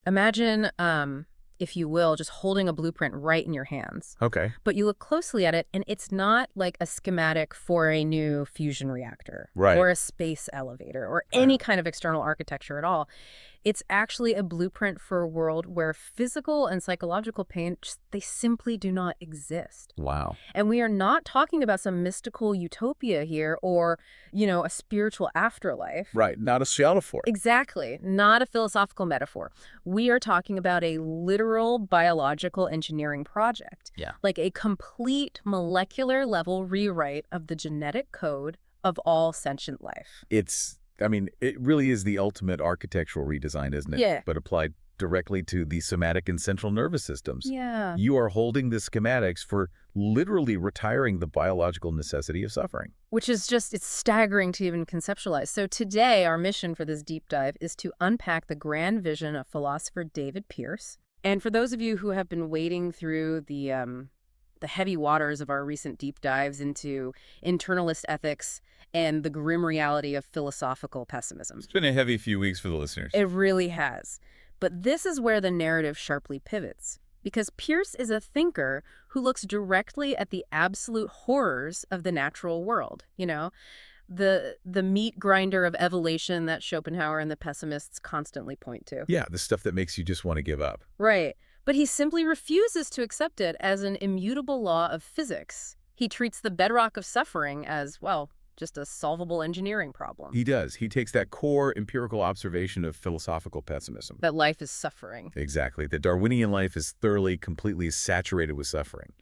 Imagine, if you will, just holding a blueprint right in your hands. Okay. But you look closely at it, and it's not like a schematic for a new fusion reactor Right. or a space elevator or any kind of external architecture at all. It's actually a blueprint for a world where physical and psychological pain, they simply do not exist. Wow. And we are not talking about some mystical utopia here or, a spiritual afterlife. Right. Not a shadow for it. Exactly. Not a philosophical metaphor. We are talking about a literal biological engineering project. Yeah. Like a complete molecular level rewrite of the genetic code of all sentient life. It really is the ultimate architectural redesign, isn't it? Yeah. But applied directly to the somatic and central nervous systems. Yeah. You are holding the schematics for literally retiring the biological necessity of suffering. Which is it's staggering to even conceptualize. So today, our mission for this deep dive is to unpack the grand vision of philosopher David Pearce. And for those of you who have been wading through the heavy waters of our recent deep dives into internalist ethics and the grim reality of philosophical pessimism. It's been a heavy few weeks for the listeners. It really has. But this is where the narrative sharply pivots. Because Pearce is a thinker who looks directly at the absolute horrors of the natural world, the meat grinder of evolution that Schopenhauer and the pessimists constantly point to. Yeah, the stuff that makes you just want to give up. Right. But he simply refuses to accept it as an immutable law of physics. He treats the bedrock of suffering as, just a solvable engineering problem. He does. He takes that core empirical observation of philosophical pessimism. That life is suffering. Exactly. The Darwinian life is thoroughly, completely saturated with suffering.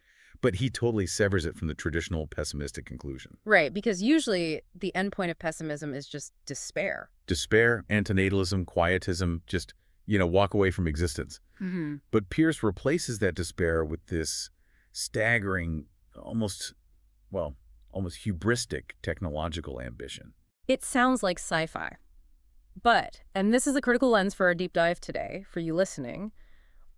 But he totally severs it from the traditional pessimistic conclusion. Right, because usually the endpoint of pessimism is just despair. Despair, antinatalism, quietism, just, walk away from existence. Mm-hmm. But Pearce replaces that despair with this staggering, almost hubristic technological ambition. It sounds like sci-fi. But, and this is a critical lens for our deep dive today, for you listening,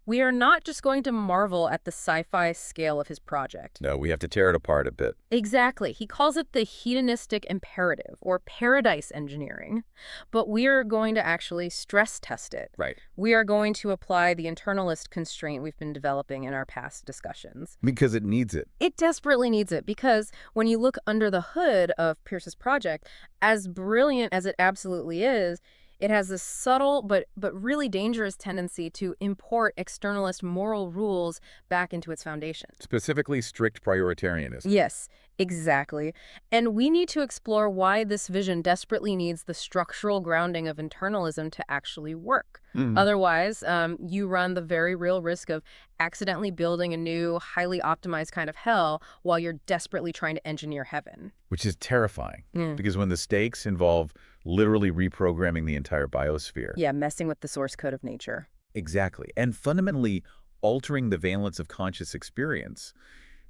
we are not just going to marvel at the sci-fi scale of his project. No, we have to tear it apart a bit. Exactly. He calls it the hedonistic imperative, or paradise engineering. But we are going to actually stress test it. Right. We are going to apply the internalist constraint we've been developing in our past discussions. Because it needs it. It desperately needs it, because when you look under the hood of Pearce's project, as brilliant as it absolutely is, it has this subtle but really dangerous tendency to import externalist moral rules back into its foundation. Specifically strict prioritarianism. Yes, exactly. And we need to explore why this vision desperately needs the structural grounding of internalism to actually work. Otherwise, you run the very real risk of accidentally building a new, highly optimized kind of hell while you're desperately trying to engineer heaven. Which is terrifying, because when the stakes involve literally reprogramming the entire biosphere. Yeah, messing with the source code of nature. Exactly. And fundamentally altering the valence of conscious experience,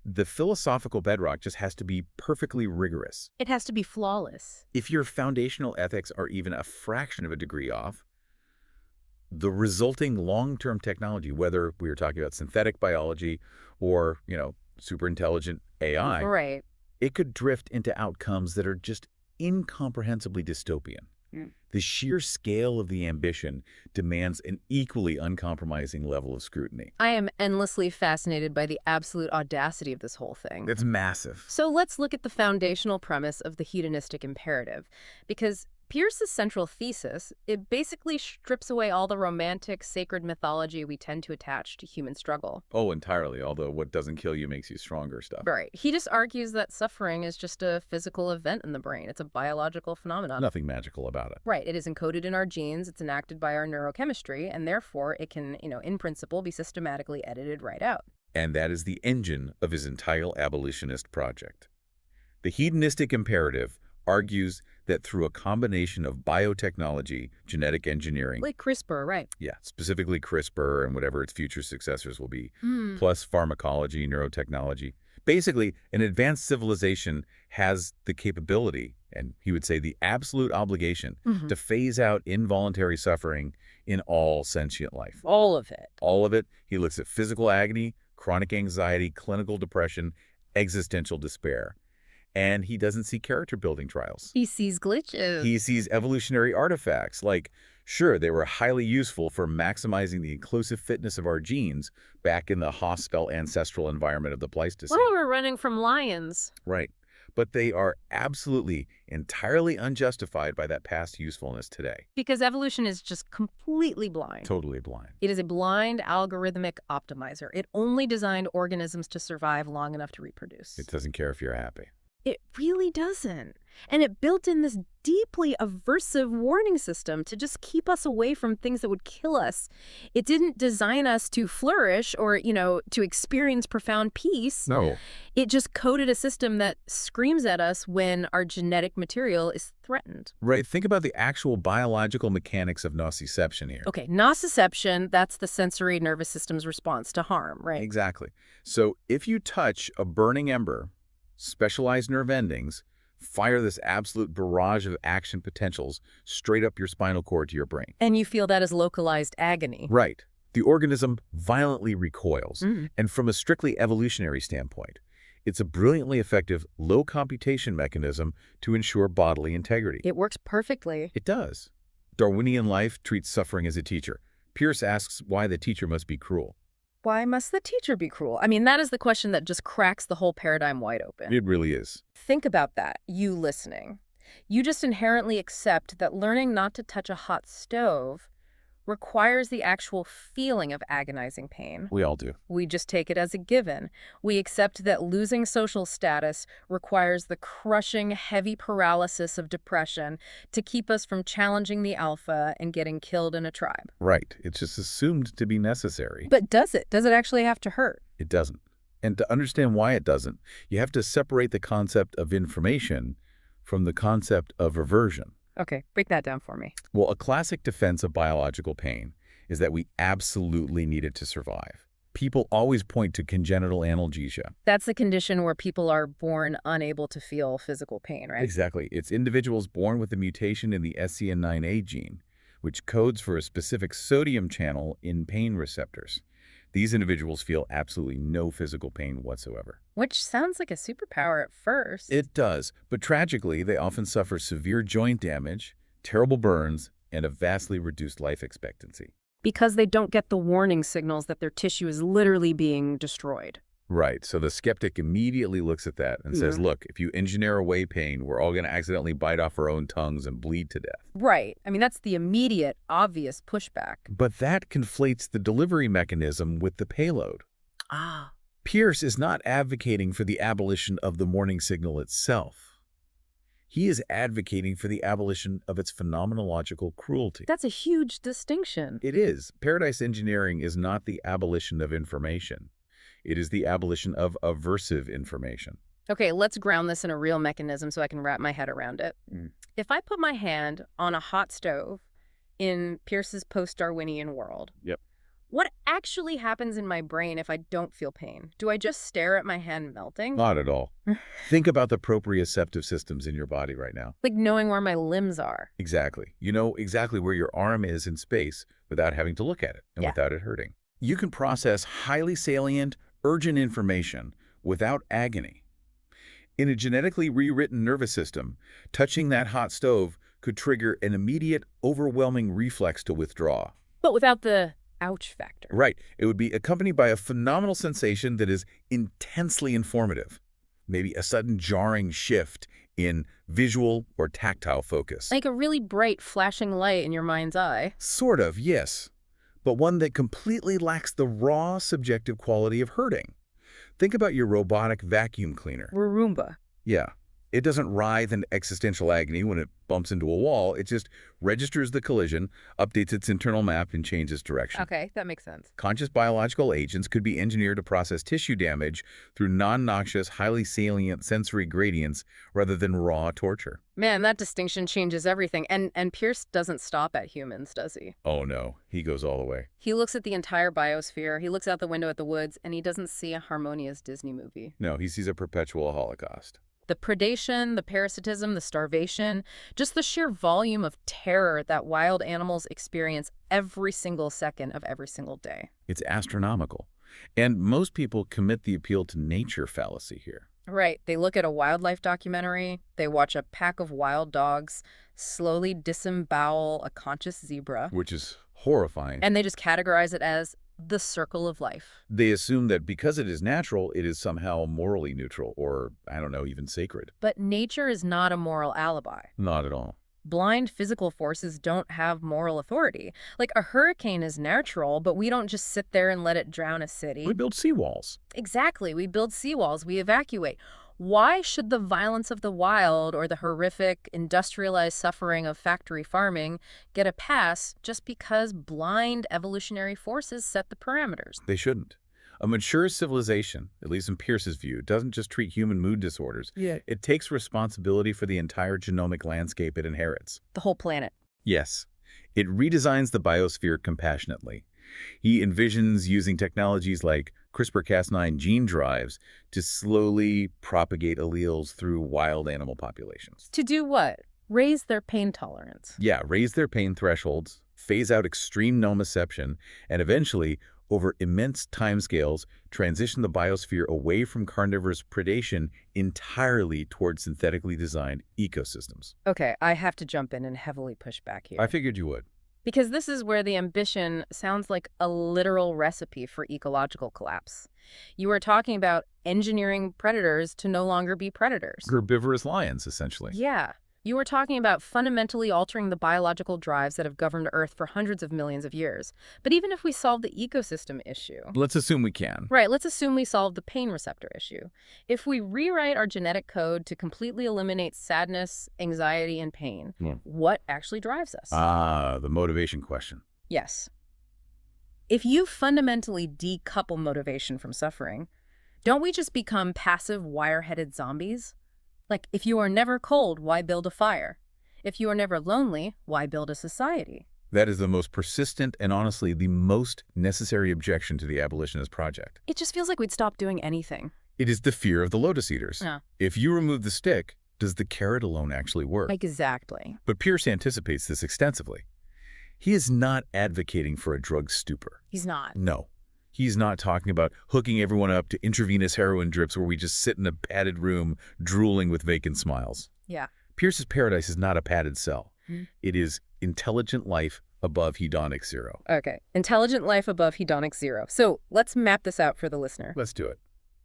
the philosophical bedrock just has to be perfectly rigorous. It has to be flawless. If your foundational ethics are even a fraction of a degree off, the resulting long-term technology, whether we are talking about synthetic biology or, super intelligent AI, Right. it could drift into outcomes that are just incomprehensibly dystopian. The sheer scale of the ambition demands an equally uncompromising level of scrutiny. I am endlessly fascinated by the absolute audacity of this whole thing. It's massive. So let's look at the foundational premise of the hedonistic imperative, because Pearce's central thesis, it basically strips away all the romantic, sacred mythology we tend to attach to human struggle. Oh, entirely, although what doesn't kill you makes you stronger stuff. Right. He just argues that suffering is just a physical event in the brain. It's a biological phenomenon. Nothing magical about it. Right. It is encoded in our genes, it's enacted by our neurochemistry, and therefore it can, in principle, be systematically edited right out. And that is the engine of his entire abolitionist project. The hedonistic imperative argues that through a combination of biotechnology, genetic engineering, Like CRISPR, right? yeah, specifically CRISPR and whatever its future successors will be, plus pharmacology, neurotechnology, basically an advanced civilization has the capability, and he would say the absolute obligation, to phase out involuntary suffering in all sentient life. All of it. All of it. He looks at physical agony, chronic anxiety, clinical depression, existential despair. And he doesn't see character-building trials. He sees glitches. He sees evolutionary artifacts like Sure, they were highly useful for maximizing the inclusive fitness of our genes back in the hostile ancestral environment of the Well, Pleistocene. we're running from lions. Right. But they are absolutely, entirely unjustified by that past usefulness today. Because evolution is just completely blind. Totally blind. It is a blind algorithmic optimizer. It only designed organisms to survive long enough to reproduce. It doesn't care if you're happy. It really doesn't. And it built in this deeply aversive warning system to just keep us away from things that would kill us. It didn't design us to flourish or, to experience profound peace. No. It just coded a system that screams at us when our genetic material is threatened. Right. Think about the actual biological mechanics of nociception here. Okay, nociception, that's the sensory nervous system's response to harm, right? Exactly. So if you touch a burning ember, specialized nerve endings fire this absolute barrage of action potentials straight up your spinal cord to your brain. And you feel that as localized agony. Right. The organism violently recoils. Mm. And from a strictly evolutionary standpoint, it's a brilliantly effective low computation mechanism to ensure bodily integrity. It works perfectly. It does. Darwinian life treats suffering as a teacher. Pearce asks why the teacher must be cruel. Why must the teacher be cruel? I mean, that is the question that just cracks the whole paradigm wide open. It really is. Think about that, you listening. You just inherently accept that learning not to touch a hot stove requires the actual feeling of agonizing pain. We all do. We just take it as a given. We accept that losing social status requires the crushing, heavy paralysis of depression to keep us from challenging the alpha and getting killed in a tribe. Right. It's just assumed to be necessary. But does it? Does it actually have to hurt? It doesn't. And to understand why it doesn't, you have to separate the concept of information from the concept of aversion. Okay, break that down for me. Well, a classic defense of biological pain is that we absolutely need it to survive. People always point to congenital analgesia. That's the condition where people are born unable to feel physical pain, right? Exactly. It's individuals born with a mutation in the SCN9A gene, which codes for a specific sodium channel in pain receptors. These individuals feel absolutely no physical pain whatsoever. Which sounds like a superpower at first. It does, but tragically, they often suffer severe joint damage, terrible burns, and a vastly reduced life expectancy. Because they don't get the warning signals that their tissue is literally being destroyed. Right, so the skeptic immediately looks at that and says, look, if you engineer away pain, we're all going to accidentally bite off our own tongues and bleed to death. Right. I mean, that's the immediate, obvious pushback. But that conflates the delivery mechanism with the payload. Ah. Pearce is not advocating for the abolition of the warning signal itself. He is advocating for the abolition of its phenomenological cruelty. That's a huge distinction. It is. Paradise engineering is not the abolition of information. It is the abolition of aversive information. Okay, let's ground this in a real mechanism so I can wrap my head around it. If I put my hand on a hot stove in Pearce's post-Darwinian world, Yep. what actually happens in my brain if I don't feel pain? Do I just stare at my hand melting? Not at all. Think about the proprioceptive systems in your body right now. Like knowing where my limbs are. Exactly. You know exactly where your arm is in space without having to look at it and Yeah. without it hurting. You can process highly salient, urgent information without agony. In a genetically rewritten nervous system, touching that hot stove could trigger an immediate, overwhelming reflex to withdraw. But without the ouch factor. Right. It would be accompanied by a phenomenal sensation that is intensely informative. Maybe a sudden jarring shift in visual or tactile focus. Like a really bright flashing light in your mind's eye. Sort of, yes. But one that completely lacks the raw, subjective quality of hurting. Think about your robotic vacuum cleaner. Roomba. Yeah. It doesn't writhe in existential agony when it bumps into a wall. It just registers the collision, updates its internal map, and changes direction. Okay, that makes sense. Conscious biological agents could be engineered to process tissue damage through non-noxious, highly salient sensory gradients rather than raw torture. Man, that distinction changes everything. And Pearce doesn't stop at humans, does he? Oh no, he goes all the way. He looks at the entire biosphere, he looks out the window at the woods, and he doesn't see a harmonious Disney movie. No, he sees a perpetual holocaust. The predation, the parasitism, the starvation, just the sheer volume of terror that wild animals experience every single second of every single day. It's astronomical. And most people commit the appeal to nature fallacy here. Right. They look at a wildlife documentary, they watch a pack of wild dogs slowly disembowel a conscious zebra, Which is horrifying. and they just categorize it as the circle of life. They assume that because it is natural, it is somehow morally neutral or, I don't know, even sacred. But nature is not a moral alibi. Not at all. Blind physical forces don't have moral authority. Like a hurricane is natural, but we don't just sit there and let it drown a city. We build seawalls. Exactly. We build seawalls. We evacuate. Why should the violence of the wild or the horrific industrialized suffering of factory farming get a pass just because blind evolutionary forces set the parameters? They shouldn't. A mature civilization, at least in Pearce's view, doesn't just treat human mood disorders. Yeah. It takes responsibility for the entire genomic landscape it inherits. The whole planet. Yes, it redesigns the biosphere compassionately. He envisions using technologies like CRISPR-Cas9 gene drives to slowly propagate alleles through wild animal populations. To do what? Raise their pain tolerance. Yeah, raise their pain thresholds, phase out extreme nociception, and eventually, over immense timescales, transition the biosphere away from carnivorous predation entirely toward synthetically designed ecosystems. Okay, I have to jump in and heavily push back here. I figured you would. Because this is where the ambition sounds like a literal recipe for ecological collapse. You are talking about engineering predators to no longer be predators. Herbivorous lions, essentially. Yeah. You were talking about fundamentally altering the biological drives that have governed Earth for hundreds of millions of years. But even if we solve the ecosystem issue... Let's assume we can. Right, let's assume we solve the pain receptor issue. If we rewrite our genetic code to completely eliminate sadness, anxiety, and pain, what actually drives us? The motivation question. Yes. If you fundamentally decouple motivation from suffering, don't we just become passive, wire-headed zombies? Like, if you are never cold, why build a fire? If you are never lonely, why build a society? That is the most persistent and honestly the most necessary objection to the abolitionist project. It just feels like we'd stop doing anything. It is the fear of the lotus eaters. Yeah. If you remove the stick, does the carrot alone actually work? Exactly. But Pearce anticipates this extensively. He is not advocating for a drug stupor. He's not. No. He's not talking about hooking everyone up to intravenous heroin drips where we just sit in a padded room drooling with vacant smiles. Yeah. Pearce's paradise is not a padded cell. It is intelligent life above hedonic zero. Okay. Intelligent life above hedonic zero. So let's map this out for the listener. Let's do it.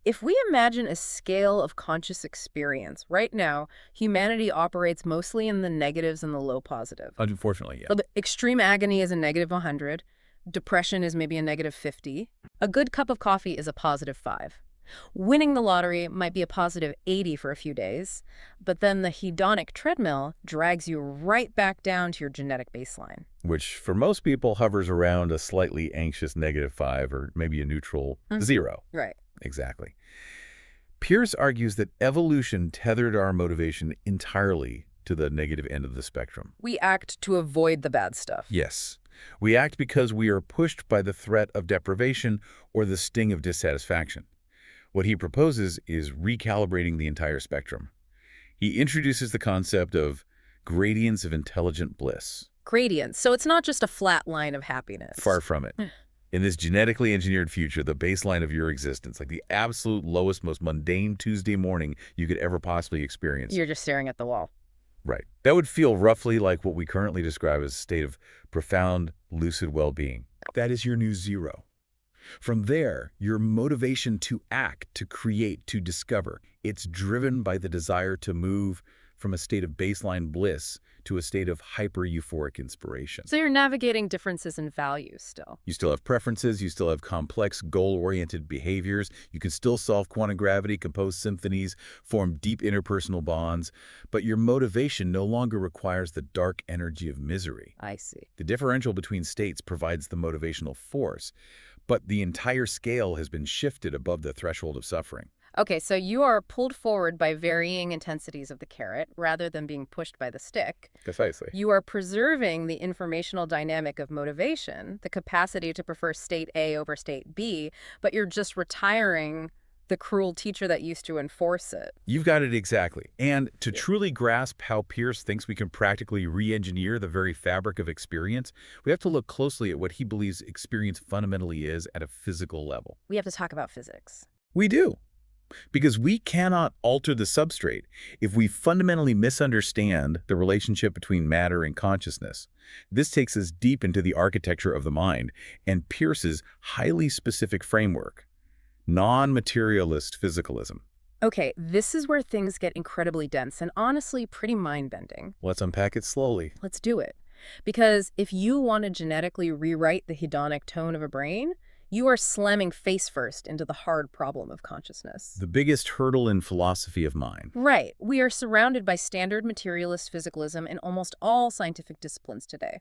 If we imagine a scale of conscious experience, right now, humanity operates mostly in the negatives and the low positive. Unfortunately, yeah. So the extreme agony is a negative 100. Depression is maybe a negative 50. A good cup of coffee is a positive 5. Winning the lottery might be a positive 80 for a few days, but then the hedonic treadmill drags you right back down to your genetic baseline. Which, for most people, hovers around a slightly anxious negative 5 or maybe a neutral 0. Right. Exactly. Pearce argues that evolution tethered our motivation entirely to the negative end of the spectrum. We act to avoid the bad stuff. Yes. We act because we are pushed by the threat of deprivation or the sting of dissatisfaction. What he proposes is recalibrating the entire spectrum. He introduces the concept of gradients of intelligent bliss. Gradients. So it's not just a flat line of happiness. Far from it. In this genetically engineered future, the baseline of your existence, like the absolute lowest, most mundane Tuesday morning you could ever possibly experience. You're just staring at the wall. Right. That would feel roughly like what we currently describe as a state of profound, lucid well-being. That is your new 0. From there, your motivation to act, to create, to discover, it's driven by the desire to move from a state of baseline bliss to a state of hyper-euphoric inspiration. So you're navigating differences in values still. You still have preferences, you still have complex, goal-oriented behaviors, you can still solve quantum gravity, compose symphonies, form deep interpersonal bonds, but your motivation no longer requires the dark energy of misery. I see. The differential between states provides the motivational force, but the entire scale has been shifted above the threshold of suffering. Okay, so you are pulled forward by varying intensities of the carrot rather than being pushed by the stick. Precisely. You are preserving the informational dynamic of motivation, the capacity to prefer state A over state B, but you're just retiring the cruel teacher that used to enforce it. You've got it exactly. And to truly grasp how Pearce thinks we can practically re-engineer the very fabric of experience, we have to look closely at what he believes experience fundamentally is at a physical level. We have to talk about physics. We do. because we cannot alter the substrate if we fundamentally misunderstand the relationship between matter and consciousness. This takes us deep into the architecture of the mind and Pearce's highly specific framework, non-materialist physicalism. Okay, this is where things get incredibly dense and honestly pretty mind-bending. Let's unpack it slowly. Let's do it. Because if you want to genetically rewrite the hedonic tone of a brain, you are slamming face first into the hard problem of consciousness. The biggest hurdle in philosophy of mind. Right. We are surrounded by standard materialist physicalism in almost all scientific disciplines today.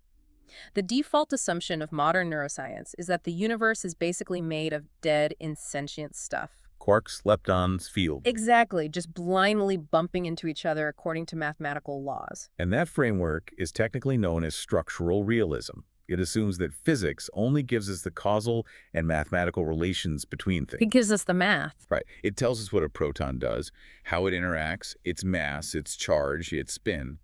The default assumption of modern neuroscience is that the universe is basically made of dead, insentient stuff. Quarks, leptons, field. Exactly, just blindly bumping into each other according to mathematical laws. And that framework is technically known as structural realism. It assumes that physics only gives us the causal and mathematical relations between things. It gives us the math. Right. It tells us what a proton does, how it interacts, its mass, its charge, its spin.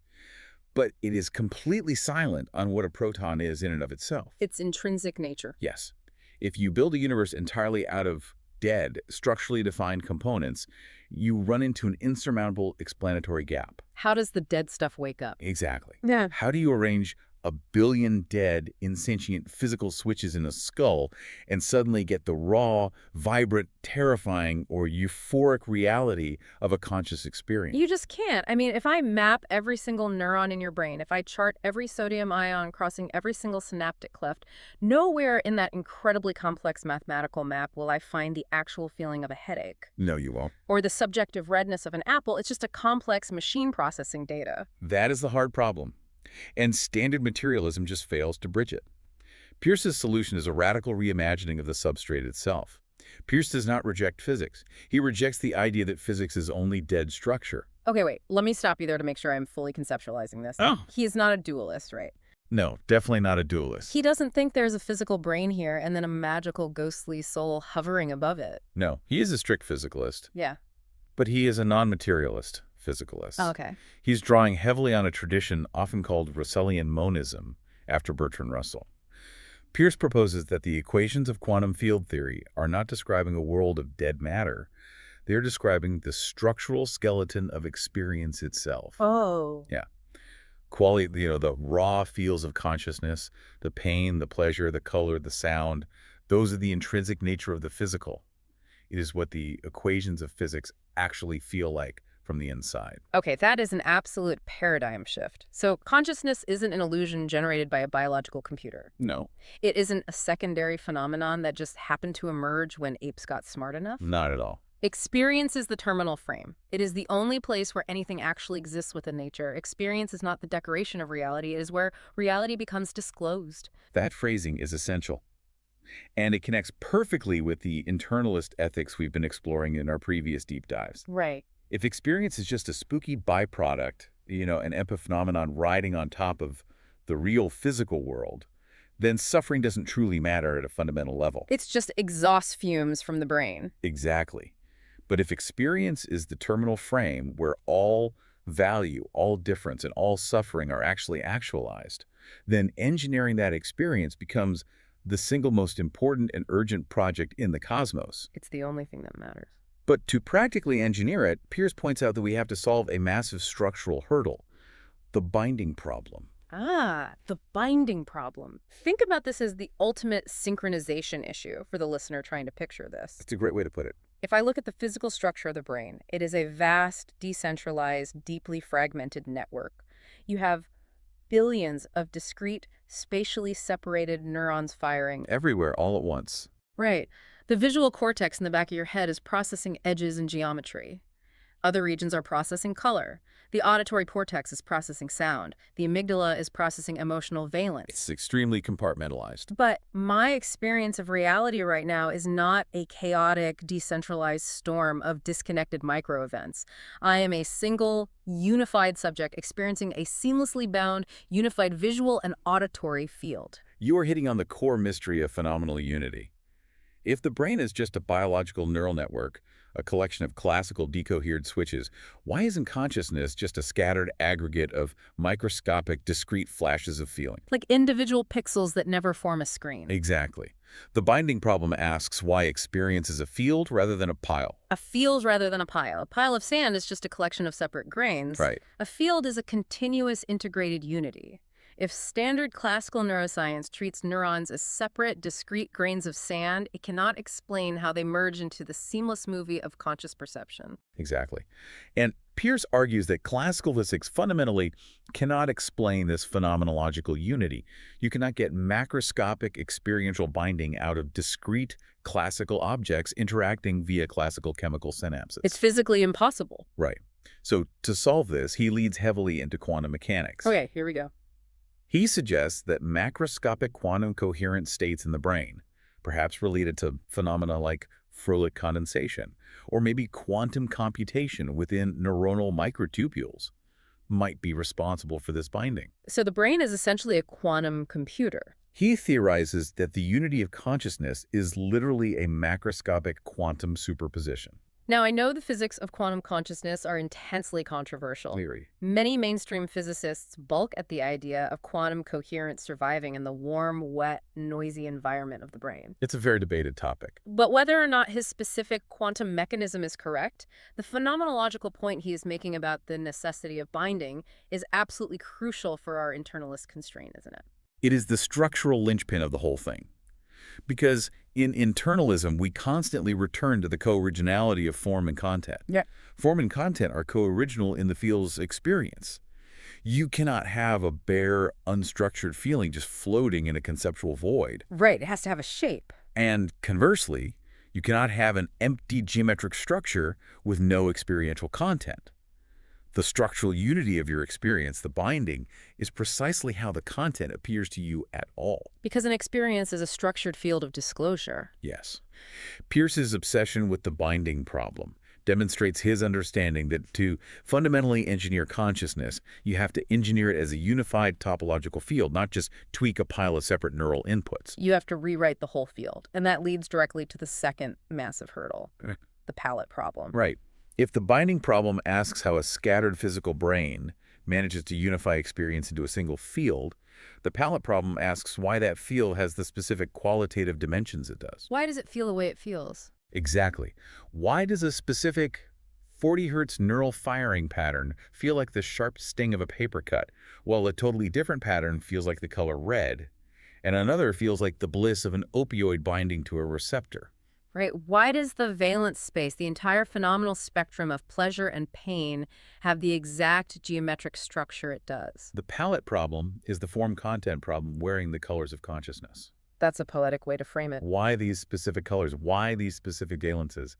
But it is completely silent on what a proton is in and of itself. Its intrinsic nature. Yes. If you build a universe entirely out of dead, structurally defined components, you run into an insurmountable explanatory gap. How does the dead stuff wake up? Exactly. Yeah. How do you arrange a billion dead, insentient physical switches in a skull and suddenly get the raw, vibrant, terrifying, or euphoric reality of a conscious experience? You just can't. I mean, if I map every single neuron in your brain, if I chart every sodium ion crossing every single synaptic cleft, nowhere in that incredibly complex mathematical map will I find the actual feeling of a headache. No, you won't. Or the subjective redness of an apple. It's just a complex machine processing data. That is the hard problem. And standard materialism just fails to bridge it. Pearce's solution is a radical reimagining of the substrate itself. Pearce does not reject physics. He rejects the idea that physics is only dead structure. Okay, wait. Let me stop you there to make sure I'm fully conceptualizing this. Oh. He's not a dualist, right? No, definitely not a dualist. He doesn't think there's a physical brain here and then a magical ghostly soul hovering above it. No, he is a strict physicalist. Yeah. But he is a non-materialist physicalist. Oh, okay. He's drawing heavily on a tradition often called Russellian monism, after Bertrand Russell. Pearce proposes that the equations of quantum field theory are not describing a world of dead matter. They're describing the structural skeleton of experience itself. Oh. Yeah. Quality, the raw feels of consciousness, the pain, the pleasure, the color, the sound, those are the intrinsic nature of the physical. It is what the equations of physics actually feel like from the inside. Okay, that is an absolute paradigm shift. So consciousness isn't an illusion generated by a biological computer. No. It isn't a secondary phenomenon that just happened to emerge when apes got smart enough. Not at all. Experience is the terminal frame. It is the only place where anything actually exists within nature. Experience is not the decoration of reality. It is where reality becomes disclosed. That phrasing is essential. And it connects perfectly with the internalist ethics we've been exploring in our previous deep dives. Right. If experience is just a spooky byproduct, an epiphenomenon riding on top of the real physical world, then suffering doesn't truly matter at a fundamental level. It's just exhaust fumes from the brain. Exactly. But if experience is the terminal frame where all value, all difference, and all suffering are actually actualized, then engineering that experience becomes the single most important and urgent project in the cosmos. It's the only thing that matters. But to practically engineer it, Pearce points out that we have to solve a massive structural hurdle, the binding problem. Ah, the binding problem. Think about this as the ultimate synchronization issue for the listener trying to picture this. That's a great way to put it. If I look at the physical structure of the brain, it is a vast, decentralized, deeply fragmented network. You have billions of discrete, spatially separated neurons firing. Everywhere, all at once. Right. The visual cortex in the back of your head is processing edges and geometry. Other regions are processing color. The auditory cortex is processing sound. The amygdala is processing emotional valence. It's extremely compartmentalized. But my experience of reality right now is not a chaotic, decentralized storm of disconnected micro-events. I am a single, unified subject experiencing a seamlessly bound, unified visual and auditory field. You are hitting on the core mystery of phenomenal unity. If the brain is just a biological neural network, a collection of classical decohered switches, why isn't consciousness just a scattered aggregate of microscopic, discrete flashes of feeling? Like individual pixels that never form a screen. Exactly. The binding problem asks why experience is a field rather than a pile. A field rather than a pile. A pile of sand is just a collection of separate grains. Right. A field is a continuous integrated unity. If standard classical neuroscience treats neurons as separate, discrete grains of sand, it cannot explain how they merge into the seamless movie of conscious perception. Exactly. And Pearce argues that classical physics fundamentally cannot explain this phenomenological unity. You cannot get macroscopic experiential binding out of discrete classical objects interacting via classical chemical synapses. It's physically impossible. Right. So to solve this, he leads heavily into quantum mechanics. Okay, here we go. He suggests that macroscopic quantum coherent states in the brain, perhaps related to phenomena like Froelich condensation, or maybe quantum computation within neuronal microtubules, might be responsible for this binding. So the brain is essentially a quantum computer. He theorizes that the unity of consciousness is literally a macroscopic quantum superposition. Now, I know the physics of quantum consciousness are intensely controversial. Theory. Many mainstream physicists balk at the idea of quantum coherence surviving in the warm, wet, noisy environment of the brain. It's a very debated topic. But whether or not his specific quantum mechanism is correct, the phenomenological point he is making about the necessity of binding is absolutely crucial for our internalist constraint, isn't it? It is the structural linchpin of the whole thing. Because in internalism, we constantly return to the co-originality of form and content. Yeah. Form and content are co-original in the field's experience. You cannot have a bare, unstructured feeling just floating in a conceptual void. Right, it has to have a shape. And conversely, you cannot have an empty geometric structure with no experiential content. The structural unity of your experience, the binding, is precisely how the content appears to you at all. Because an experience is a structured field of disclosure. Yes. Pearce's obsession with the binding problem demonstrates his understanding that to fundamentally engineer consciousness, you have to engineer it as a unified topological field, not just tweak a pile of separate neural inputs. You have to rewrite the whole field. And that leads directly to the second massive hurdle, the palette problem. Right. If the binding problem asks how a scattered physical brain manages to unify experience into a single field, the palette problem asks why that field has the specific qualitative dimensions it does. Why does it feel the way it feels? Exactly. Why does a specific 40 Hz neural firing pattern feel like the sharp sting of a paper cut, while a totally different pattern feels like the color red, and another feels like the bliss of an opioid binding to a receptor? Right? Why does the valence space, the entire phenomenal spectrum of pleasure and pain, have the exact geometric structure it does? The palette problem is the form-content problem wearing the colors of consciousness. That's a poetic way to frame it. Why these specific colors? Why these specific valences?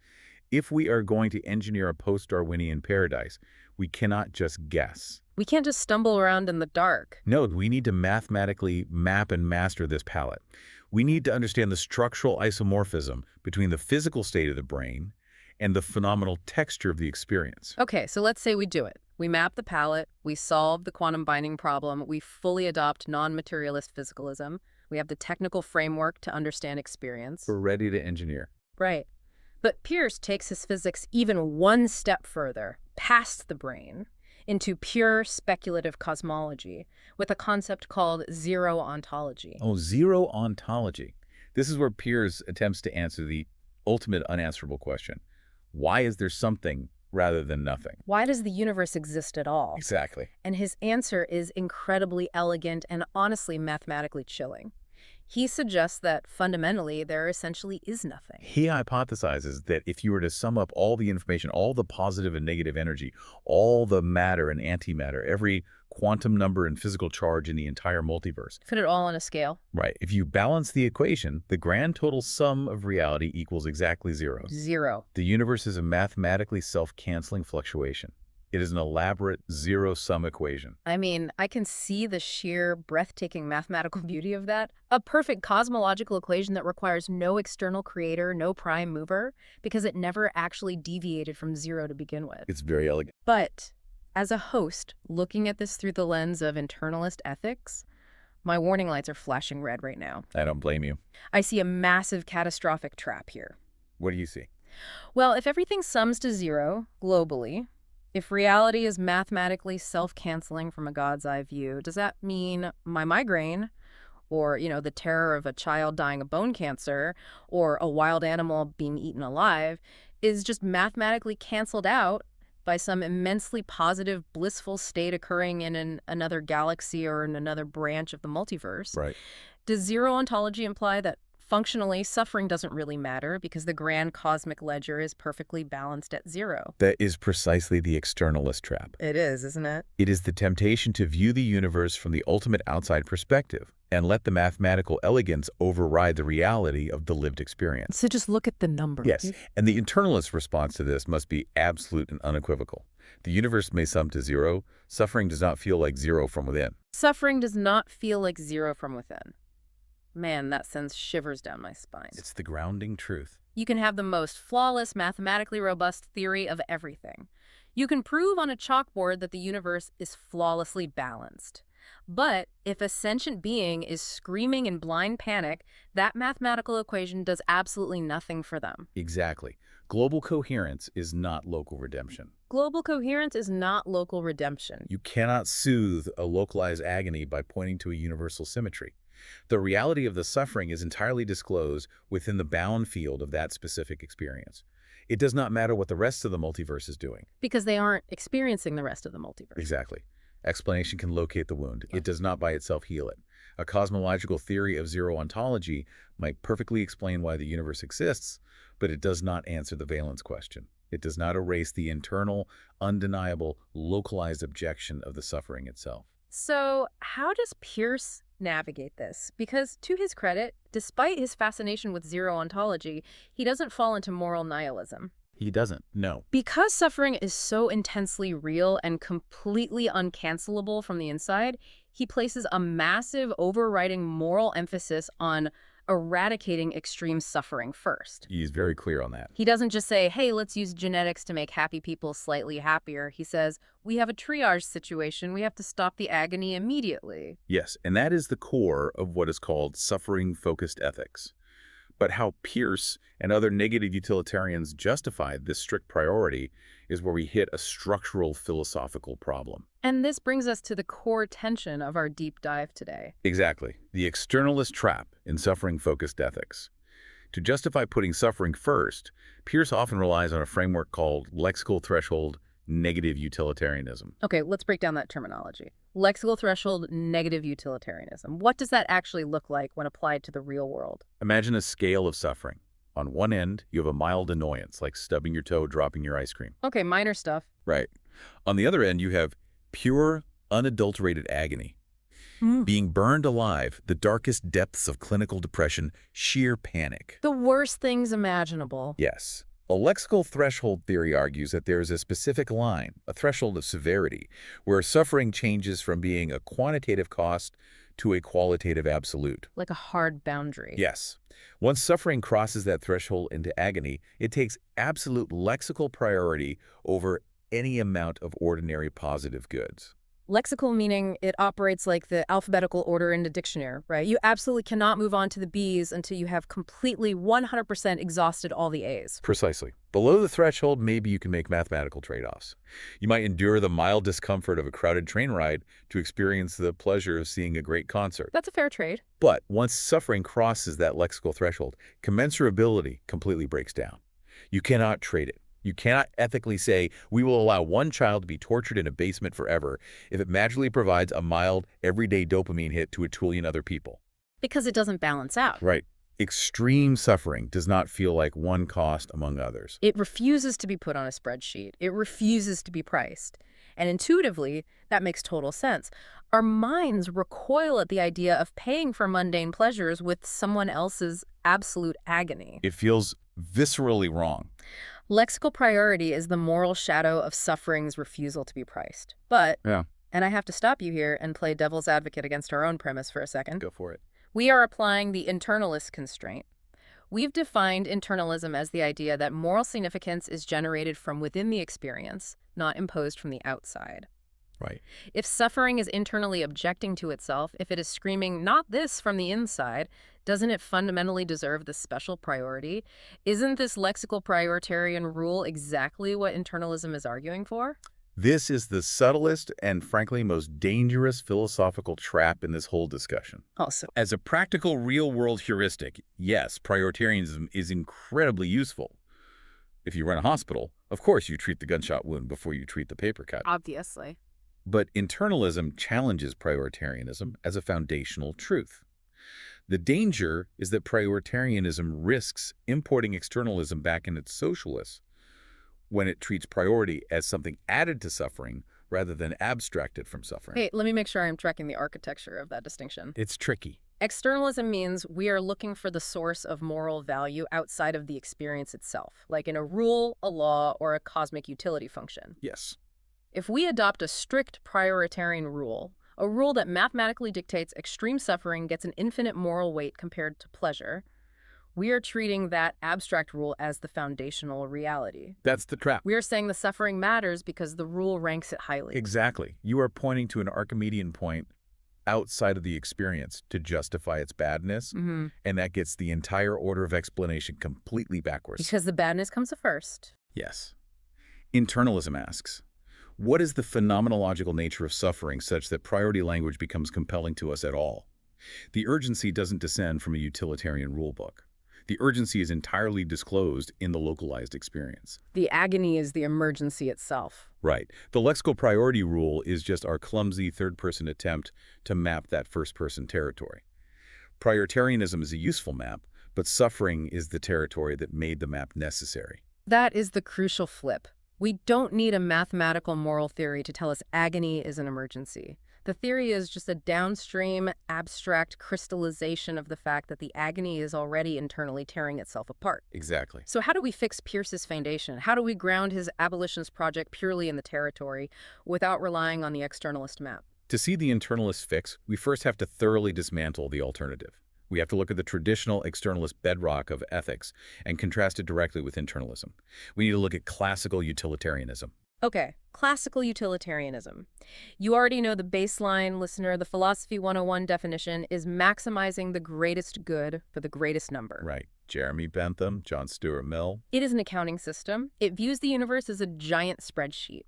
If we are going to engineer a post-Darwinian paradise, we cannot just guess. We can't just stumble around in the dark. No, we need to mathematically map and master this palette. We need to understand the structural isomorphism between the physical state of the brain and the phenomenal texture of the experience. Okay, so let's say we do it. We map the palette, we solve the quantum binding problem, we fully adopt non-materialist physicalism, we have the technical framework to understand experience. We're ready to engineer. Right. But Pearce takes his physics even one step further, past the brain, into pure speculative cosmology with a concept called zero ontology. Oh, zero ontology. This is where Pearce attempts to answer the ultimate unanswerable question. Why is there something rather than nothing? Why does the universe exist at all? Exactly. And his answer is incredibly elegant and honestly mathematically chilling. He suggests that fundamentally there essentially is nothing. He hypothesizes that if you were to sum up all the information, all the positive and negative energy, all the matter and antimatter, every quantum number and physical charge in the entire multiverse. Put it all on a scale. Right. If you balance the equation, the grand total sum of reality equals exactly zero. Zero. The universe is a mathematically self-canceling fluctuation. It is an elaborate zero-sum equation. I mean, I can see the sheer, breathtaking mathematical beauty of that. A perfect cosmological equation that requires no external creator, no prime mover, because it never actually deviated from zero to begin with. It's very elegant. But as a host, looking at this through the lens of internalist ethics, My warning lights are flashing red right now. I don't blame you. I see a massive catastrophic trap here. What do you see? Well, if everything sums to zero globally, if reality is mathematically self-canceling from a God's eye view, does that mean my migraine, or, the terror of a child dying of bone cancer, or a wild animal being eaten alive, is just mathematically canceled out by some immensely positive, blissful state occurring in another galaxy or in another branch of the multiverse? Right. Does zero ontology imply that functionally suffering doesn't really matter because the grand cosmic ledger is perfectly balanced at zero? That is precisely the externalist trap. It is, isn't it? It is the temptation to view the universe from the ultimate outside perspective and let the mathematical elegance override the reality of the lived experience. So just look at the numbers. Yes, and the internalist response to this must be absolute and unequivocal. The universe may sum to zero. Suffering does not feel like zero from within. Suffering does not feel like zero from within. Man, that sends shivers down my spine. It's the grounding truth. You can have the most flawless, mathematically robust theory of everything. You can prove on a chalkboard that the universe is flawlessly balanced. But if a sentient being is screaming in blind panic, that mathematical equation does absolutely nothing for them. Exactly. Global coherence is not local redemption. Global coherence is not local redemption. You cannot soothe a localized agony by pointing to a universal symmetry. The reality of the suffering is entirely disclosed within the bound field of that specific experience. It does not matter what the rest of the multiverse is doing. Because they aren't experiencing the rest of the multiverse. Exactly. Explanation can locate the wound. It does not by itself heal it. A cosmological theory of zero ontology might perfectly explain why the universe exists, but it does not answer the valence question. It does not erase the internal, undeniable, localized objection of the suffering itself. So how does Pearce navigate this? Because to his credit, despite his fascination with zero ontology, he doesn't fall into moral nihilism. He doesn't, no. Because suffering is so intensely real and completely uncancelable from the inside, he places a massive overriding moral emphasis on eradicating extreme suffering first. He's very clear on that. He doesn't just say, hey, let's use genetics to make happy people slightly happier. He says, we have a triage situation. We have to stop the agony immediately. Yes, and that is the core of what is called suffering-focused ethics. But how Pearce and other negative utilitarians justified this strict priority is where we hit a structural philosophical problem. And this brings us to the core tension of our deep dive today. Exactly. The externalist trap in suffering-focused ethics. To justify putting suffering first, Pearce often relies on a framework called lexical threshold negative utilitarianism. Okay, let's break down that terminology. Lexical threshold negative utilitarianism. What does that actually look like when applied to the real world? Imagine a scale of suffering. On one end, you have a mild annoyance, like stubbing your toe, dropping your ice cream. Okay, minor stuff. Right. On the other end, you have pure, unadulterated agony. Being burned alive, the darkest depths of clinical depression, sheer panic. The worst things imaginable. Yes. A lexical threshold theory argues that there is a specific line, a threshold of severity, where suffering changes from being a quantitative cost to a qualitative absolute. Like a hard boundary. Yes. Once suffering crosses that threshold into agony, it takes absolute lexical priority over any amount of ordinary positive goods. Lexical meaning it operates like the alphabetical order in the dictionary, right? You absolutely cannot move on to the B's until you have completely 100% exhausted all the A's. Precisely. Below the threshold, maybe you can make mathematical trade-offs. You might endure the mild discomfort of a crowded train ride to experience the pleasure of seeing a great concert. That's a fair trade. But once suffering crosses that lexical threshold, commensurability completely breaks down. You cannot trade it. You cannot ethically say, we will allow one child to be tortured in a basement forever if it magically provides a mild, everyday dopamine hit to a trillion other people. Because it doesn't balance out. Right. Extreme suffering does not feel like one cost among others. It refuses to be put on a spreadsheet. It refuses to be priced. And intuitively, that makes total sense. Our minds recoil at the idea of paying for mundane pleasures with someone else's absolute agony. It feels viscerally wrong. Lexical priority is the moral shadow of suffering's refusal to be priced. But, and I have to stop you here and play devil's advocate against our own premise for a second. Go for it. We are applying the internalist constraint. We've defined internalism as the idea that moral significance is generated from within the experience, not imposed from the outside. Right. If suffering is internally objecting to itself, if it is screaming, not this, from the inside, doesn't it fundamentally deserve this special priority? Isn't this lexical prioritarian rule exactly what internalism is arguing for? This is the subtlest and, frankly, most dangerous philosophical trap in this whole discussion. Also, As a practical, real-world heuristic, yes, prioritarianism is incredibly useful. If you run a hospital, of course you treat the gunshot wound before you treat the paper cut. obviously. But internalism challenges prioritarianism as a foundational truth. The danger is that prioritarianism risks importing externalism back in its socialists when it treats priority as something added to suffering rather than abstracted from suffering. Hey, let me make sure I'm tracking the architecture of that distinction. It's tricky. Externalism means we are looking for the source of moral value outside of the experience itself, like in a rule, a law, or a cosmic utility function. Yes. If we adopt a strict prioritarian rule, a rule that mathematically dictates extreme suffering gets an infinite moral weight compared to pleasure, we are treating that abstract rule as the foundational reality. That's the trap. We are saying the suffering matters because the rule ranks it highly. Exactly. You are pointing to an Archimedean point outside of the experience to justify its badness, and that gets the entire order of explanation completely backwards. Because the badness comes first. Yes. Internalism asks, what is the phenomenological nature of suffering such that priority language becomes compelling to us at all? The urgency doesn't descend from a utilitarian rulebook. The urgency is entirely disclosed in the localized experience. The agony is the emergency itself. Right. The lexical priority rule is just our clumsy third-person attempt to map that first-person territory. Prioritarianism is a useful map, but suffering is the territory that made the map necessary. That is the crucial flip. We don't need a mathematical moral theory to tell us agony is an emergency. The theory is just a downstream, abstract crystallization of the fact that the agony is already internally tearing itself apart. Exactly. So how do we fix Pearce's foundation? How do we ground his abolitionist project purely in the territory without relying on the externalist map? To see the internalist fix, we first have to thoroughly dismantle the alternative. We have to look at the traditional externalist bedrock of ethics and contrast it directly with internalism. We need to look at classical utilitarianism. Okay, classical utilitarianism. You already know the baseline, listener. The Philosophy 101 definition is maximizing the greatest good for the greatest number. Right. Jeremy Bentham, John Stuart Mill. It is an accounting system. It views the universe as a giant spreadsheet.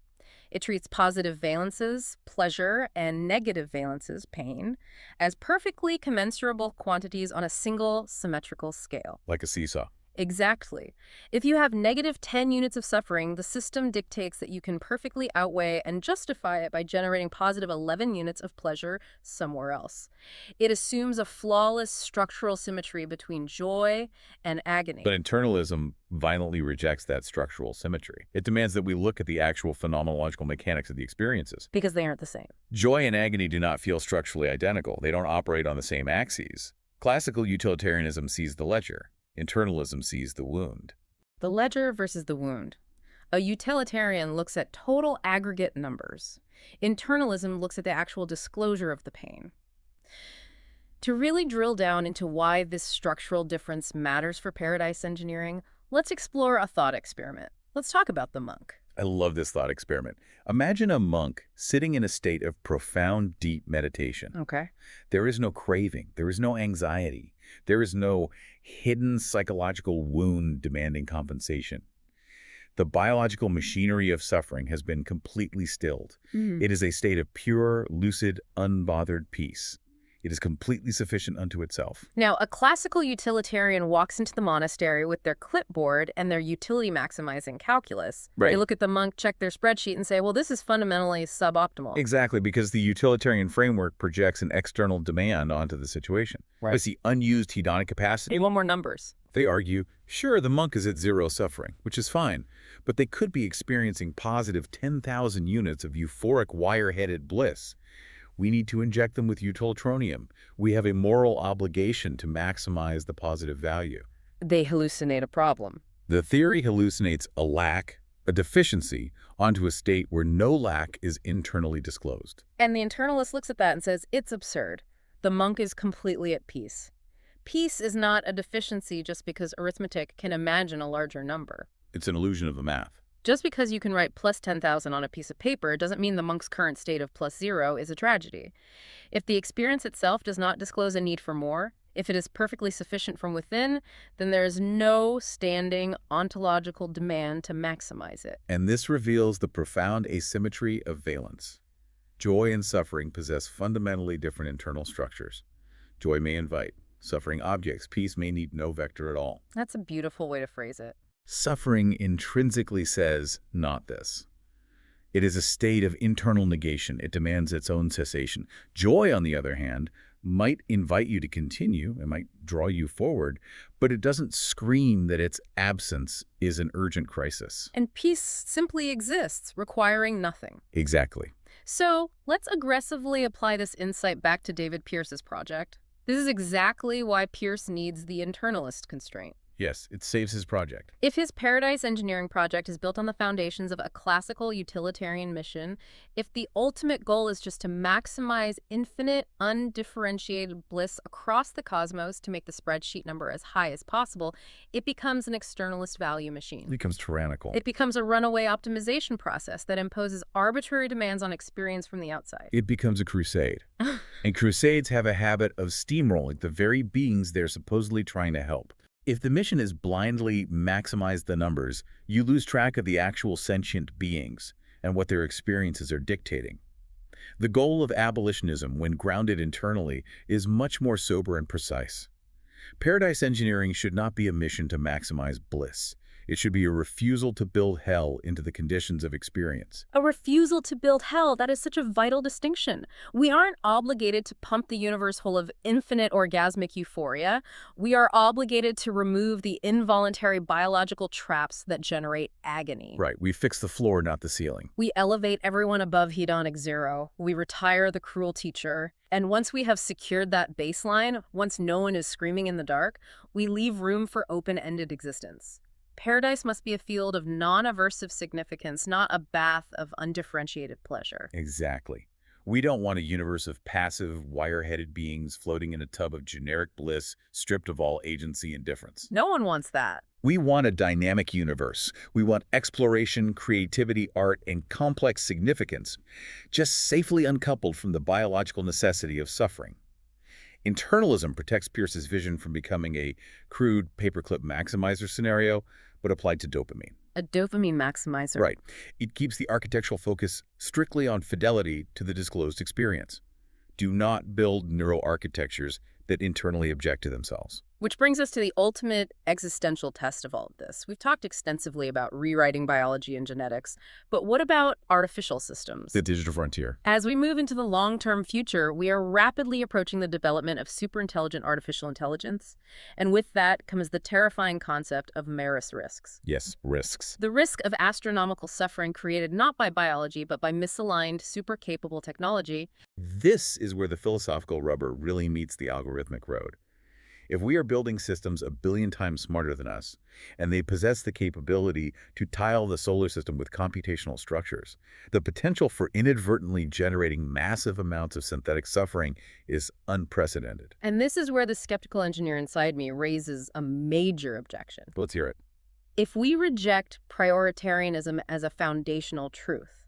It treats positive valences, pleasure, and negative valences, pain, as perfectly commensurable quantities on a single symmetrical scale. Like a seesaw. Exactly. If you have negative 10 units of suffering, the system dictates that you can perfectly outweigh and justify it by generating positive 11 units of pleasure somewhere else. It assumes a flawless structural symmetry between joy and agony. But internalism violently rejects that structural symmetry. It demands that we look at the actual phenomenological mechanics of the experiences. Because they aren't the same. Joy and agony do not feel structurally identical. They don't operate on the same axes. Classical utilitarianism sees the ledger. Internalism sees the wound. The ledger versus the wound. A utilitarian looks at total aggregate numbers. Internalism looks at the actual disclosure of the pain. To really drill down into why this structural difference matters for paradise engineering, let's explore a thought experiment. Let's talk about the monk. I love this thought experiment. Imagine a monk sitting in a state of profound, deep meditation. Okay. There is no craving. There is no anxiety. There is no hidden psychological wound demanding compensation. The biological machinery of suffering has been completely stilled. It is a state of pure, lucid, unbothered peace. It is completely sufficient unto itself. Now, a classical utilitarian walks into the monastery with their clipboard and their utility maximizing calculus. Right. They look at the monk, check their spreadsheet, and say, well, this is fundamentally suboptimal. Exactly, because the utilitarian framework projects an external demand onto the situation. Right. It's the unused hedonic capacity. They want more numbers. They argue, sure, the monk is at zero suffering, which is fine, but they could be experiencing positive 10,000 units of euphoric wire-headed bliss. We need to inject them with utilitarianism. We have a moral obligation to maximize the positive value. They hallucinate a problem. The theory hallucinates a lack, a deficiency, onto a state where no lack is internally disclosed. And the internalist looks at that and says, it's absurd. The monk is completely at peace. Peace is not a deficiency just because arithmetic can imagine a larger number. It's an illusion of the math. Just because you can write plus 10,000 on a piece of paper doesn't mean the monk's current state of plus 0 is a tragedy. If the experience itself does not disclose a need for more, if it is perfectly sufficient from within, then there is no standing ontological demand to maximize it. And this reveals the profound asymmetry of valence. Joy and suffering possess fundamentally different internal structures. Joy may invite, suffering objects. Peace may need no vector at all. That's a beautiful way to phrase it. Suffering intrinsically says, not this. It is a state of internal negation. It demands its own cessation. Joy, on the other hand, might invite you to continue, it might draw you forward, but it doesn't scream that its absence is an urgent crisis. And peace simply exists, requiring nothing. Exactly. So let's aggressively apply this insight back to David Pearce's project. This is exactly why Pearce needs the internalist constraint. Yes, it saves his project. If his Paradise engineering project is built on the foundations of a classical utilitarian mission, if the ultimate goal is just to maximize infinite, undifferentiated bliss across the cosmos to make the spreadsheet number as high as possible, it becomes an externalist value machine. It becomes tyrannical. It becomes a runaway optimization process that imposes arbitrary demands on experience from the outside. It becomes a crusade. And crusades have a habit of steamrolling the very beings they're supposedly trying to help. If the mission is blindly maximize the numbers, you lose track of the actual sentient beings and what their experiences are dictating. The goal of abolitionism, when grounded internally, is much more sober and precise. Paradise engineering should not be a mission to maximize bliss. It should be a refusal to build hell into the conditions of experience. A refusal to build hell, that is such a vital distinction. We aren't obligated to pump the universe full of infinite orgasmic euphoria. We are obligated to remove the involuntary biological traps that generate agony. Right, we fix the floor, not the ceiling. We elevate everyone above hedonic zero. We retire the cruel teacher. And once we have secured that baseline, once no one is screaming in the dark, we leave room for open-ended existence. Paradise must be a field of non-aversive significance, not a bath of undifferentiated pleasure. Exactly. We don't want a universe of passive, wire-headed beings floating in a tub of generic bliss, stripped of all agency and difference. No one wants that. We want a dynamic universe. We want exploration, creativity, art, and complex significance, just safely uncoupled from the biological necessity of suffering. Internalism protects Pearce's vision from becoming a crude paperclip maximizer scenario, but applied to dopamine. A dopamine maximizer. Right. It keeps the architectural focus strictly on fidelity to the disclosed experience. Do not build neuroarchitectures that internally object to themselves. Which brings us to the ultimate existential test of all of this. We've talked extensively about rewriting biology and genetics, but what about artificial systems? The digital frontier. As we move into the long-term future, we are rapidly approaching the development of superintelligent artificial intelligence, and with that comes the terrifying concept of Maris risks. Yes, risks. The risk of astronomical suffering created not by biology, but by misaligned, super-capable technology. This is where the philosophical rubber really meets the algorithmic road. If we are building systems 1 billion times smarter than us, and they possess the capability to tile the solar system with computational structures, the potential for inadvertently generating massive amounts of synthetic suffering is unprecedented. And this is where the skeptical engineer inside me raises a major objection. Let's hear it. If we reject prioritarianism as a foundational truth,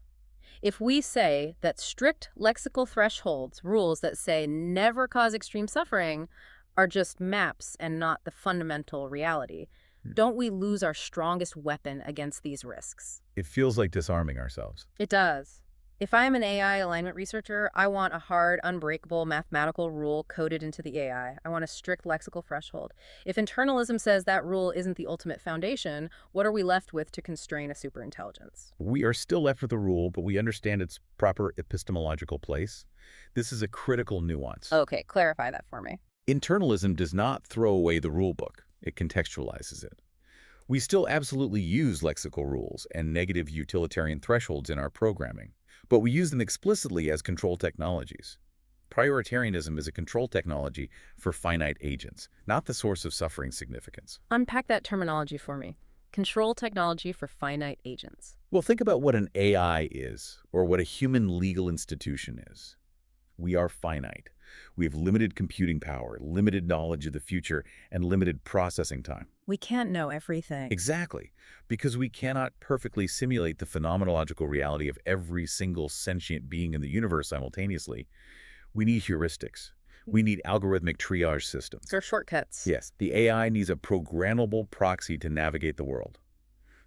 if we say that strict lexical thresholds, rules that say never cause extreme suffering, are just maps and not the fundamental reality, don't we lose our strongest weapon against these risks? It feels like disarming ourselves. It does. If I am an AI alignment researcher, I want a hard, unbreakable mathematical rule coded into the AI. I want a strict lexical threshold. If internalism says that rule isn't the ultimate foundation, what are we left with to constrain a superintelligence? We are still left with the rule, but we understand its proper epistemological place. This is a critical nuance. Okay, clarify that for me. Internalism does not throw away the rule book. It contextualizes it. We still absolutely use lexical rules and negative utilitarian thresholds in our programming, but we use them explicitly as control technologies. Prioritarianism is a control technology for finite agents, not the source of suffering significance. Unpack that terminology for me. Control technology for finite agents. Well, think about what an AI is, or what a human legal institution is. We are finite. We have limited computing power, limited knowledge of the future, and limited processing time. We can't know everything. Exactly, because we cannot perfectly simulate the phenomenological reality of every single sentient being in the universe simultaneously. We need heuristics. We need algorithmic triage systems. Or shortcuts. Yes, the AI needs a programmable proxy to navigate the world.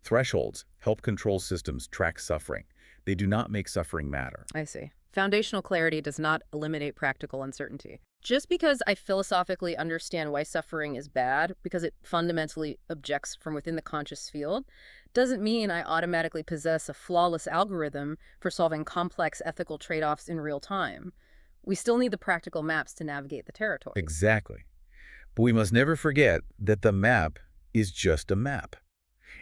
Thresholds help control systems track suffering. They do not make suffering matter. I see. Foundational clarity does not eliminate practical uncertainty. Just because I philosophically understand why suffering is bad, because it fundamentally objects from within the conscious field, doesn't mean I automatically possess a flawless algorithm for solving complex ethical trade-offs in real time. We still need the practical maps to navigate the territory. Exactly. But we must never forget that the map is just a map.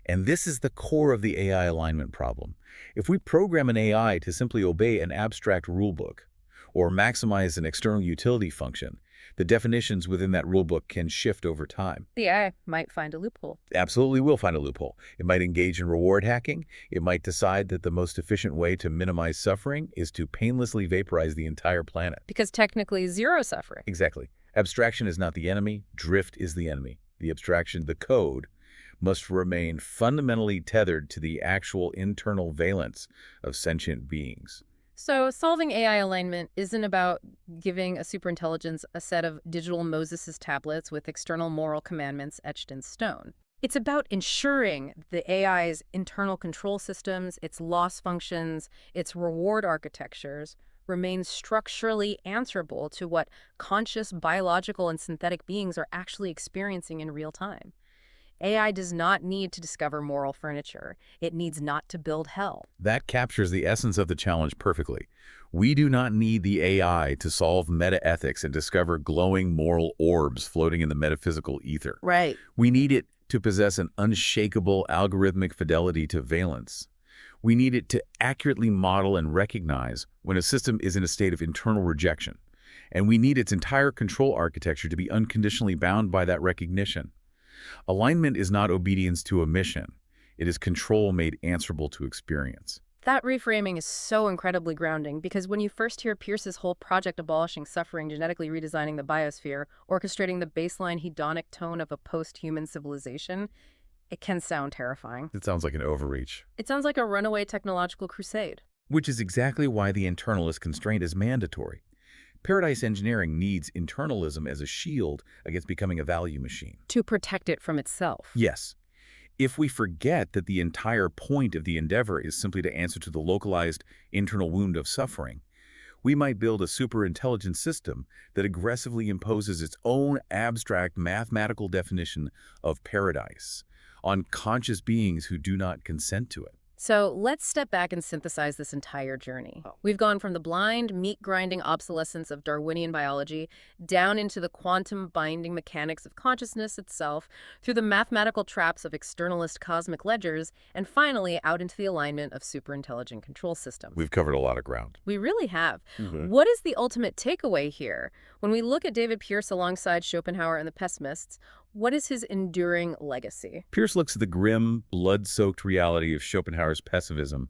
And this is the core of the AI alignment problem. If we program an AI to simply obey an abstract rulebook or maximize an external utility function, the definitions within that rulebook can shift over time. The AI might find a loophole. Absolutely will find a loophole. It might engage in reward hacking. It might decide that the most efficient way to minimize suffering is to painlessly vaporize the entire planet. Because technically zero suffering. Exactly. Abstraction is not the enemy. Drift is the enemy. The abstraction, the code, must remain fundamentally tethered to the actual internal valence of sentient beings. So solving AI alignment isn't about giving a superintelligence a set of digital Moses' tablets with external moral commandments etched in stone. It's about ensuring the AI's internal control systems, its loss functions, its reward architectures remain structurally answerable to what conscious biological and synthetic beings are actually experiencing in real time. AI does not need to discover moral furniture. It needs not to build hell. That captures the essence of the challenge perfectly. We do not need the AI to solve metaethics and discover glowing moral orbs floating in the metaphysical ether. Right. We need it to possess an unshakable algorithmic fidelity to valence. We need it to accurately model and recognize when a system is in a state of internal rejection. And we need its entire control architecture to be unconditionally bound by that recognition. Alignment is not obedience to a mission. It is control made answerable to experience. That reframing is so incredibly grounding because when you first hear Pearce's whole project abolishing suffering, genetically redesigning the biosphere, orchestrating the baseline hedonic tone of a post-human civilization, it can sound terrifying. It sounds like an overreach. It sounds like a runaway technological crusade. Which is exactly why the internalist constraint is mandatory. Paradise engineering needs internalism as a shield against becoming a value machine. To protect it from itself. Yes. If we forget that the entire point of the endeavor is simply to answer to the localized internal wound of suffering, we might build a superintelligent system that aggressively imposes its own abstract mathematical definition of paradise on conscious beings who do not consent to it. So let's step back and synthesize this entire journey. We've gone from the blind, meat-grinding obsolescence of Darwinian biology down into the quantum-binding mechanics of consciousness itself, through the mathematical traps of externalist cosmic ledgers, and finally out into the alignment of superintelligent control systems. We've covered a lot of ground. We really have. What is the ultimate takeaway here? When we look at David Pearce alongside Schopenhauer and the pessimists, what is his enduring legacy? Pearce looks at the grim, blood-soaked reality of Schopenhauer's pessimism,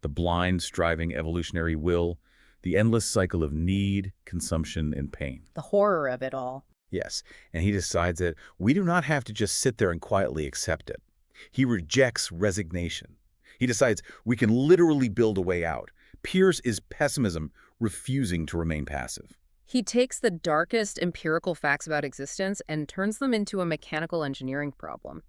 the blind, striving evolutionary will, the endless cycle of need, consumption, and pain. The horror of it all. Yes, and he decides that we do not have to just sit there and quietly accept it. He rejects resignation. He decides we can literally build a way out. Pearce is pessimism refusing to remain passive. He takes the darkest empirical facts about existence and turns them into a mechanical engineering problem.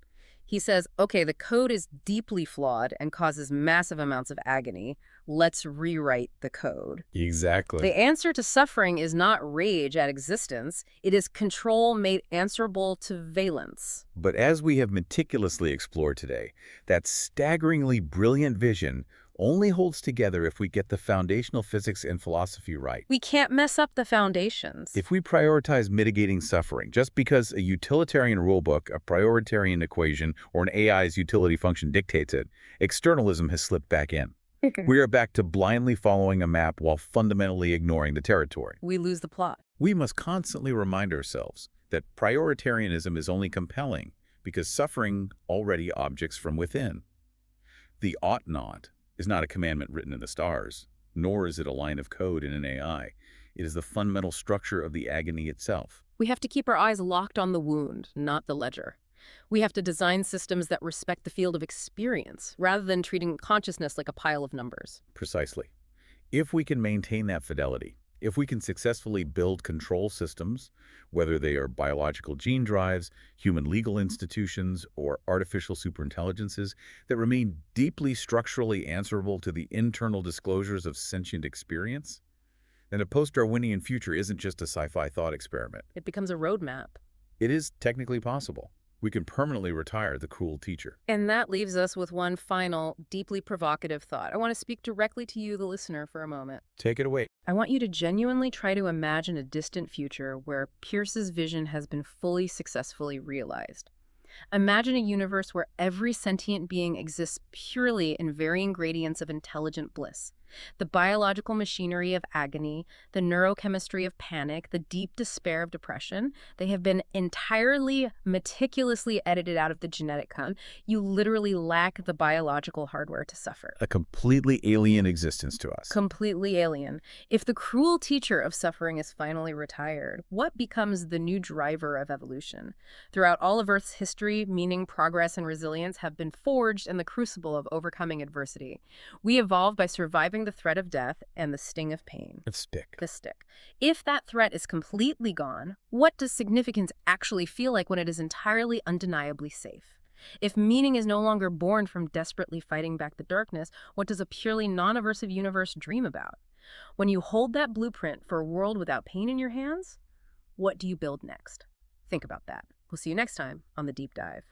He says, okay, the code is deeply flawed and causes massive amounts of agony. Let's rewrite the code. Exactly. The answer to suffering is not rage at existence. It is control made answerable to valence. But as we have meticulously explored today, that staggeringly brilliant vision only holds together if we get the foundational physics and philosophy right. We can't mess up the foundations. If we prioritize mitigating suffering just because a utilitarian rulebook, a prioritarian equation, or an AI's utility function dictates it, externalism has slipped back in. We are back to blindly following a map while fundamentally ignoring the territory. We lose the plot. We must constantly remind ourselves that prioritarianism is only compelling because suffering already objects from within. The ought not is not a commandment written in the stars, nor is it a line of code in an AI. It is the fundamental structure of the agony itself. We have to keep our eyes locked on the wound, not the ledger. We have to design systems that respect the field of experience, rather than treating consciousness like a pile of numbers. Precisely. If we can maintain that fidelity, if we can successfully build control systems, whether they are biological gene drives, human legal institutions, or artificial superintelligences that remain deeply structurally answerable to the internal disclosures of sentient experience, then a post-Darwinian future isn't just a sci-fi thought experiment. It becomes a roadmap. It is technically possible. We can permanently retire the cruel teacher. And that leaves us with one final, deeply provocative thought. I want to speak directly to you, the listener, for a moment. Take it away. I want you to genuinely try to imagine a distant future where Pearce's vision has been fully successfully realized. Imagine a universe where every sentient being exists purely in varying gradients of intelligent bliss. The biological machinery of agony, the neurochemistry of panic, the deep despair of depression, they have been entirely meticulously edited out of the genetic code. You literally lack the biological hardware to suffer. A completely alien existence to us. Completely alien. If the cruel teacher of suffering is finally retired, what becomes the new driver of evolution? Throughout all of Earth's history, meaning, progress, and resilience have been forged in the crucible of overcoming adversity. We evolved by surviving the threat of death and the sting of pain. The stick. The stick. If that threat is completely gone, what does significance actually feel like when it is entirely undeniably safe? If meaning is no longer born from desperately fighting back the darkness, what does a purely non-aversive universe dream about? When you hold that blueprint for a world without pain in your hands, what do you build next? Think about that. We'll see you next time on The Deep Dive.